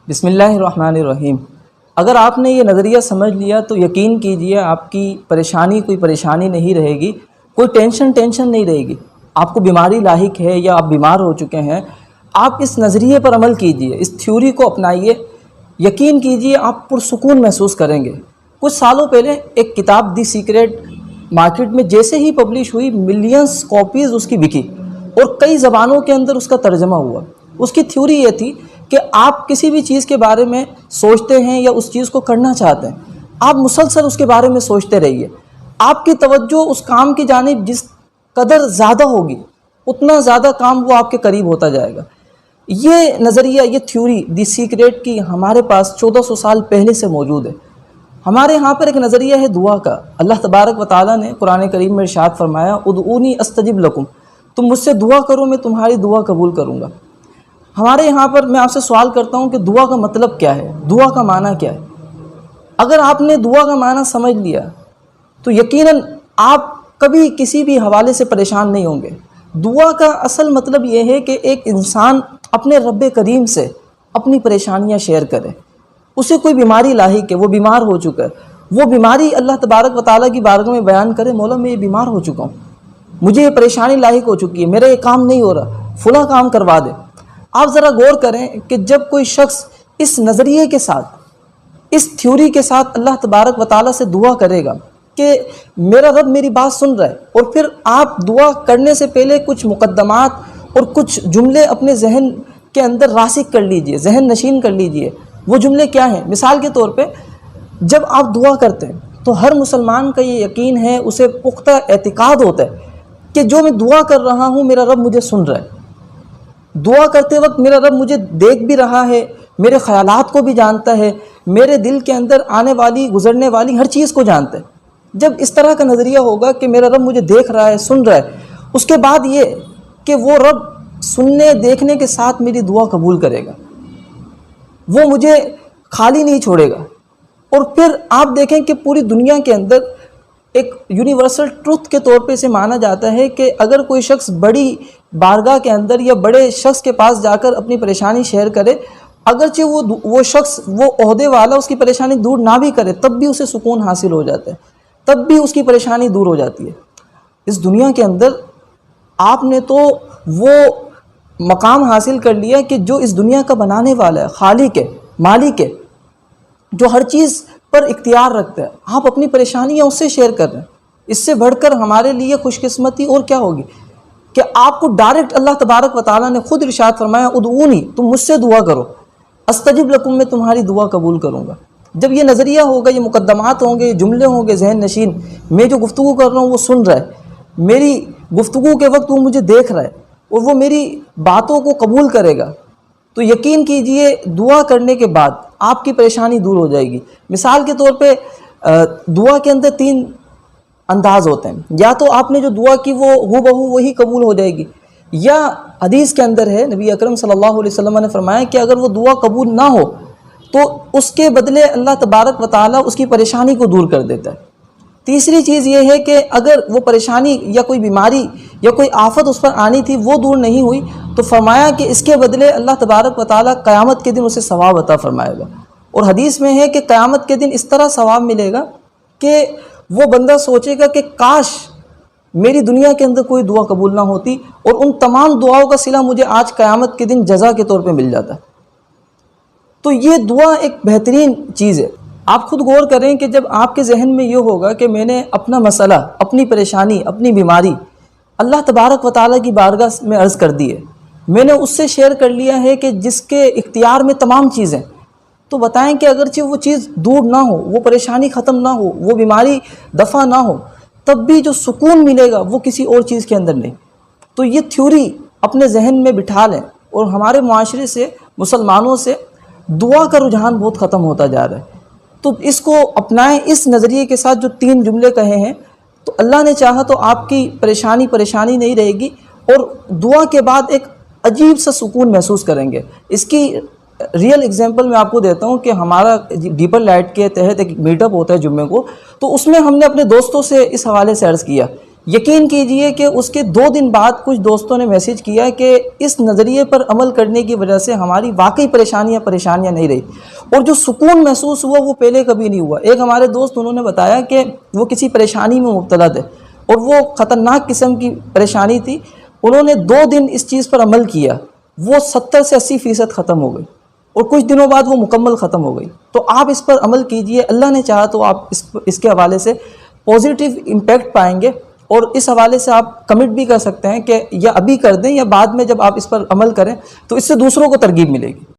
بسم اللہ الرحمن الرحیم۔ اگر آپ نے یہ نظریہ سمجھ لیا تو یقین کیجئے آپ کی پریشانی کوئی پریشانی نہیں رہے گی، کوئی ٹینشن نہیں رہے گی۔ آپ کو بیماری لاحق ہے یا آپ بیمار ہو چکے ہیں، آپ اس نظریے پر عمل کیجئے، اس تھیوری کو اپنائیے، یقین کیجئے آپ پرسکون محسوس کریں گے۔ کچھ سالوں پہلے ایک کتاب دی سیکریٹ مارکیٹ میں جیسے ہی پبلش ہوئی، ملینز کاپیز اس کی بکی اور کئی زبانوں کے اندر اس کا ترجمہ ہوا۔ اس کی تھیوری یہ تھی کہ آپ کسی بھی چیز کے بارے میں سوچتے ہیں یا اس چیز کو کرنا چاہتے ہیں، آپ مسلسل اس کے بارے میں سوچتے رہیے۔ آپ کی توجہ اس کام کی جانب جس قدر زیادہ ہوگی، اتنا زیادہ کام وہ آپ کے قریب ہوتا جائے گا۔ یہ نظریہ، یہ تھیوری دی سیکریٹ کی ہمارے پاس 1400 سال پہلے سے موجود ہے۔ ہمارے ہاں پر ایک نظریہ ہے دعا کا۔ اللہ تبارک و تعالیٰ نے قرآن کریم میں ارشاد فرمایا، ادعونی استجب لکم، تم مجھ سے دعا کرو میں تمہاری دعا قبول کروں گا۔ ہمارے یہاں پر میں آپ سے سوال کرتا ہوں کہ دعا کا مطلب کیا ہے، دعا کا معنی کیا ہے؟ اگر آپ نے دعا کا معنی سمجھ لیا تو یقیناً آپ کبھی کسی بھی حوالے سے پریشان نہیں ہوں گے۔ دعا کا اصل مطلب یہ ہے کہ ایک انسان اپنے رب کریم سے اپنی پریشانیاں شیئر کرے۔ اسے کوئی بیماری لاحق ہے، وہ بیمار ہو چکا ہے، وہ بیماری اللہ تبارک و تعالیٰ کی بارگاہ میں بیان کرے، مولا میں یہ بیمار ہو چکا ہوں، مجھے یہ پریشانی لاحق ہو چکی ہے، میرا یہ کام نہیں ہو رہا، فلاں کام کروا دے۔ آپ ذرا غور کریں کہ جب کوئی شخص اس نظریے کے ساتھ، اس تھیوری کے ساتھ اللہ تبارک و تعالیٰ سے دعا کرے گا کہ میرا رب میری بات سن رہا ہے، اور پھر آپ دعا کرنے سے پہلے کچھ مقدمات اور کچھ جملے اپنے ذہن کے اندر راسخ کر لیجئے، ذہن نشین کر لیجئے۔ وہ جملے کیا ہیں؟ مثال کے طور پہ جب آپ دعا کرتے ہیں تو ہر مسلمان کا یہ یقین ہے، اسے پختہ اعتقاد ہوتا ہے کہ جو میں دعا کر رہا ہوں میرا رب مجھے سن رہا ہے، دعا کرتے وقت میرا رب مجھے دیکھ بھی رہا ہے، میرے خیالات کو بھی جانتا ہے، میرے دل کے اندر آنے والی گزرنے والی ہر چیز کو جانتا ہے۔ جب اس طرح کا نظریہ ہوگا کہ میرا رب مجھے دیکھ رہا ہے، سن رہا ہے، اس کے بعد یہ کہ وہ رب سننے دیکھنے کے ساتھ میری دعا قبول کرے گا، وہ مجھے خالی نہیں چھوڑے گا۔ اور پھر آپ دیکھیں کہ پوری دنیا کے اندر ایک یونیورسل ٹروتھ کے طور پہ اسے مانا جاتا ہے کہ اگر کوئی شخص بڑی بارگاہ کے اندر یا بڑے شخص کے پاس جا کر اپنی پریشانی شیئر کرے، اگرچہ وہ شخص، وہ عہدے والا اس کی پریشانی دور نہ بھی کرے، تب بھی اسے سکون حاصل ہو جاتا ہے، تب بھی اس کی پریشانی دور ہو جاتی ہے۔ اس دنیا کے اندر آپ نے تو وہ مقام حاصل کر لیا کہ جو اس دنیا کا بنانے والا ہے، خالق ہے، مالک ہے، جو ہر چیز پر اختیار رکھتا ہے، آپ اپنی پریشانیاں اس سے شیئر کر رہے ہیں۔ اس سے بڑھ کر ہمارے لیے خوش قسمتی اور کیا ہوگی کہ آپ کو ڈائریکٹ اللہ تبارک و تعالیٰ نے خود ارشاد فرمایا، ادعونی، تم مجھ سے دعا کرو، استجب لکم، میں تمہاری دعا قبول کروں گا۔ جب یہ نظریہ ہوگا، یہ مقدمات ہوں گے، یہ جملے ہوں گے ذہن نشین، میں جو گفتگو کر رہا ہوں وہ سن رہا ہے، میری گفتگو کے وقت وہ مجھے دیکھ رہا ہے اور وہ میری باتوں کو قبول کرے گا، تو یقین کیجئے دعا کرنے کے بعد آپ کی پریشانی دور ہو جائے گی۔ مثال کے طور پہ دعا کے اندر 3 انداز ہوتے ہیں، یا تو آپ نے جو دعا کی وہ ہو بہو وہی قبول ہو جائے گی، یا حدیث کے اندر ہے، نبی اکرم صلی اللہ علیہ وسلم نے فرمایا کہ اگر وہ دعا قبول نہ ہو تو اس کے بدلے اللہ تبارک و تعالیٰ اس کی پریشانی کو دور کر دیتا ہے۔ تیسری چیز یہ ہے کہ اگر وہ پریشانی یا کوئی بیماری یا کوئی آفت اس پر آنی تھی وہ دور نہیں ہوئی تو فرمایا کہ اس کے بدلے اللہ تبارک و تعالیٰ قیامت کے دن اسے ثواب عطا فرمائے گا۔ اور حدیث میں ہے کہ قیامت کے دن اس طرح ثواب ملے گا کہ وہ بندہ سوچے گا کہ کاش میری دنیا کے اندر کوئی دعا قبول نہ ہوتی اور ان تمام دعاؤں کا صلہ مجھے آج قیامت کے دن جزا کے طور پہ مل جاتا۔ تو یہ دعا ایک بہترین چیز ہے۔ آپ خود غور کریں کہ جب آپ کے ذہن میں یہ ہوگا کہ میں نے اپنا مسئلہ، اپنی پریشانی، اپنی بیماری اللہ تبارک و تعالیٰ کی بارگاہ میں عرض کر دی ہے، میں نے اس سے شیئر کر لیا ہے کہ جس کے اختیار میں تمام چیزیں، تو بتائیں کہ اگرچہ وہ چیز دور نہ ہو، وہ پریشانی ختم نہ ہو، وہ بیماری دفع نہ ہو، تب بھی جو سکون ملے گا وہ کسی اور چیز کے اندر نہیں۔ تو یہ تھیوری اپنے ذہن میں بٹھا لیں، اور ہمارے معاشرے سے، مسلمانوں سے دعا کا رجحان بہت ختم ہوتا جا رہا ہے، تو اس کو اپنائیں۔ اس نظریے کے ساتھ جو 3 جملے کہے ہیں تو اللہ نے چاہا تو آپ کی پریشانی نہیں رہے گی، اور دعا کے بعد ایک عجیب سا سکون محسوس کریں گے۔ اس کی ریئل ایگزامپل میں آپ کو دیتا ہوں کہ ہمارا ڈیپر لائٹ کے تحت ایک میٹ اپ ہوتا ہے جمعے کو، تو اس میں ہم نے اپنے دوستوں سے اس حوالے سے عرض کیا یقین کیجئے کہ اس کے 2 دن بعد کچھ دوستوں نے میسیج کیا کہ اس نظریے پر عمل کرنے کی وجہ سے ہماری واقعی پریشانیاں نہیں رہی، اور جو سکون محسوس ہوا وہ پہلے کبھی نہیں ہوا۔ ایک ہمارے دوست انہوں نے بتایا کہ وہ کسی پریشانی میں مبتلا تھے اور وہ خطرناک قسم کی پریشانی تھی، انہوں نے 2 دن اس چیز پر عمل کیا، وہ 70 سے 80% ختم ہو گئی، اور کچھ دنوں بعد وہ مکمل ختم ہو گئی۔ تو آپ اس پر عمل کیجئے، اللہ نے چاہا تو آپ اس کے حوالے سے پازیٹیو امپیکٹ پائیں گے، اور اس حوالے سے آپ کمٹ بھی کر سکتے ہیں کہ یا ابھی کر دیں یا بعد میں جب آپ اس پر عمل کریں تو اس سے دوسروں کو ترغیب ملے گی۔